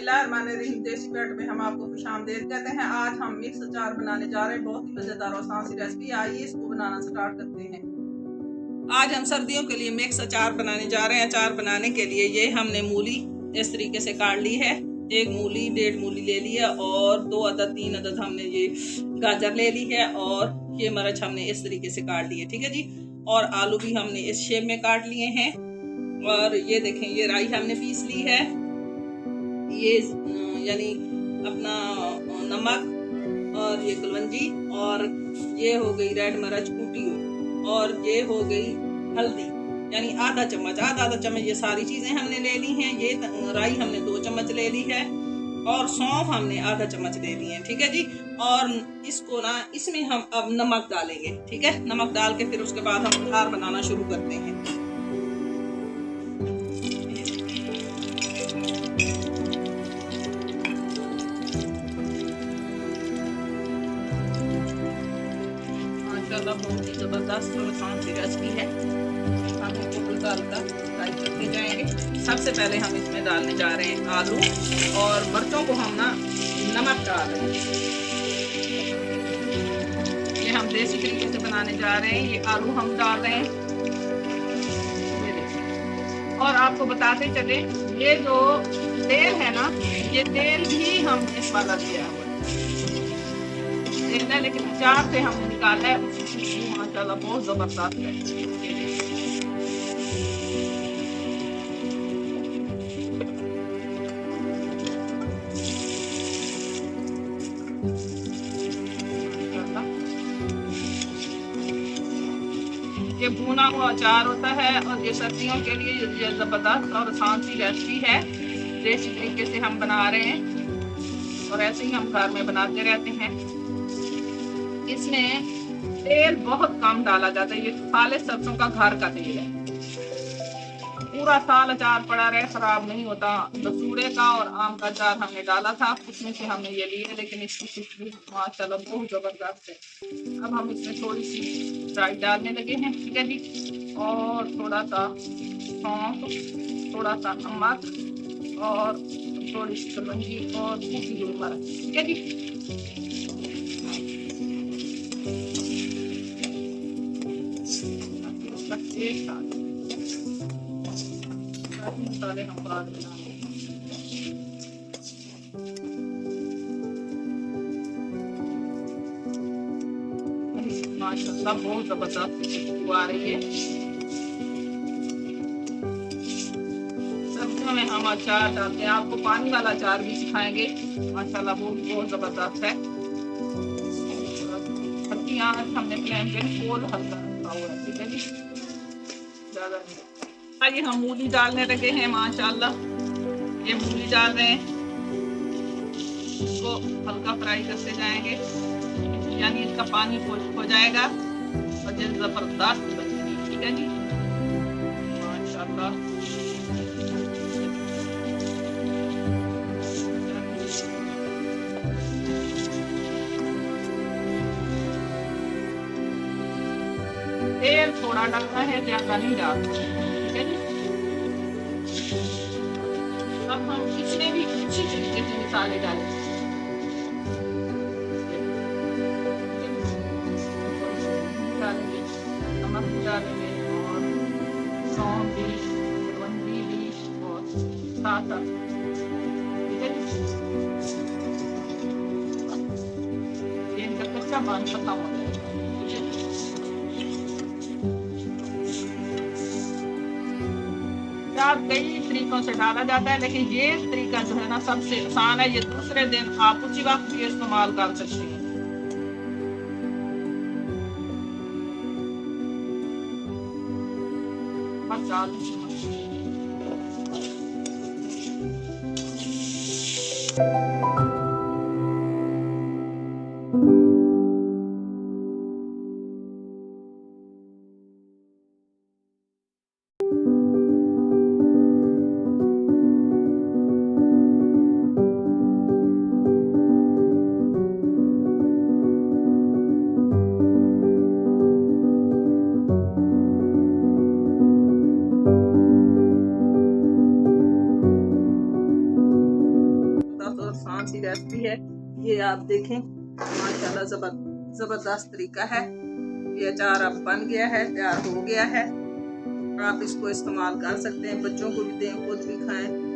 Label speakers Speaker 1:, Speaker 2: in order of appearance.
Speaker 1: बिस्मिल्लाहिर्रहमानिर्रहीम। देसी पेट में हम आपको खुशामदीद कहते हैं। आज हम मिक्स अचार बनाने जा रहे हैं। बहुत ही मजेदार और आसान सी रेसिपी। आइए इसको बनाना स्टार्ट करते हैं। आज हम सर्दियों के लिए मिक्स अचार बनाने जा रहे हैं। अचार बनाने के लिए ये हमने मूली इस तरीके से काट ली है। एक मूली 1.5 मूली ले ली है और 2 अदद 3 अदद हमने ये गाजर ले ली है और ये मिर्च हमने इस तरीके से काट ली है। ठीक है जी। और आलू भी हमने इस शेप में काट लिए हैं। और ये देखें, ये राई हमने पीस ली है। ये यानी अपना नमक और ये कलवंजी और ये हो गई रेड मिर्च कूटी हुई और ये हो गई हल्दी यानी आधा चम्मच ये सारी चीजें हमने ले ली हैं। ये राई हमने 2 चम्मच ले ली है और सौंफ हमने आधा चम्मच ले ली है। ठीक है जी। और इसको ना इसमें हम अब नमक डालेंगे। ठीक है, नमक डाल के फिर उसके बाद हम अचार बनाना शुरू करते हैं। बहुत ही जबरदस्त और आसान सी रेसिपी है। हम इसको हल्का हल्का फ्राई करते जाएंगे। सबसे पहले हम इसमें डालने जा रहे हैं आलू और मिर्चों को हम ना नमक डाल रहे हैं। ये हम देसी तरीके से बनाने जा रहे हैं। ये आलू हम डाल रहे हैं। ये देखिए, और आपको बताते चले ये जो तेल है ना, ये तेल भी हम इस वाला दिया हुआ है, लेकिन अचार से हमने निकाला है। माशाल्लाह बहुत जबरदस्त है। ये भुना हुआ अचार होता है और ये सर्दियों के लिए ये जबरदस्त और आसान सी रेसिपी है। देसी तरीके से हम बना रहे हैं और ऐसे ही हम घर में बनाते रहते हैं। इसमें तेल बहुत कम डाला जाता है। ये खालिस सरसों का घर का तेल है। पूरा साल अचार पड़ा रहे, खराब नहीं होता। मसूड़े का और आम का अचार हमने डाला था, उसमें से हमने ये लिए, लेकिन इसकी खुशबू माशाल्लाह बहुत जबरदस्त है। अब हम इसमें थोड़ी सी ड्राई डालने लगे हैं। ठीक है जी। और थोड़ा सा सौंफ, थोड़ा सा नमक और थोड़ी सी कलौंजी और कूटी हुई मिर्च। ठीक है जी। मसाले हम बाद में माशाल्लाह बहुत जबरदस्त खुशबू आ रही है। सब्जियों में हम अचार डालते हैं। आपको पानी वाला अचार भी सिखाएंगे। माशाल्लाह बहुत जबरदस्त है। आज हमने फ्लेम पे फुल हल्का रखा हुआ है। ठीक है जी, ज्यादा नहीं। आइए हम मूली डालने लगे हैं। माशाल्लाह ये मूली डाल रहे हैं। इसको हल्का फ्राई करते जाएंगे यानी इसका पानी खुश्क हो जाएगा और ये जबरदस्त बनेगी। ठीक है जी। माशाल्लाह तेल थोड़ा डालना है, ज्यादा नहीं डालना। अब हम इसमें भी अच्छी तरीके से मसाले डालेंगे। नमक डालेंगे और सौंफ भी, कलौंजी भी और साथ इनका कच्चा पान खत्म हो जाएगा। कई तरीकों से डाला जाता है, लेकिन ये तरीका जो है ना सबसे आसान है। ये दूसरे दिन आप उसी वक्त भी इस्तेमाल कर सकते हैं। सी रेसिपी है। ये आप देखें माशाल्लाह ज़बरदस्त तरीका है। ये अचार अब बन गया है, तैयार हो गया है। आप इसको इस्तेमाल कर सकते हैं, बच्चों को भी दें, खुद भी खाएं।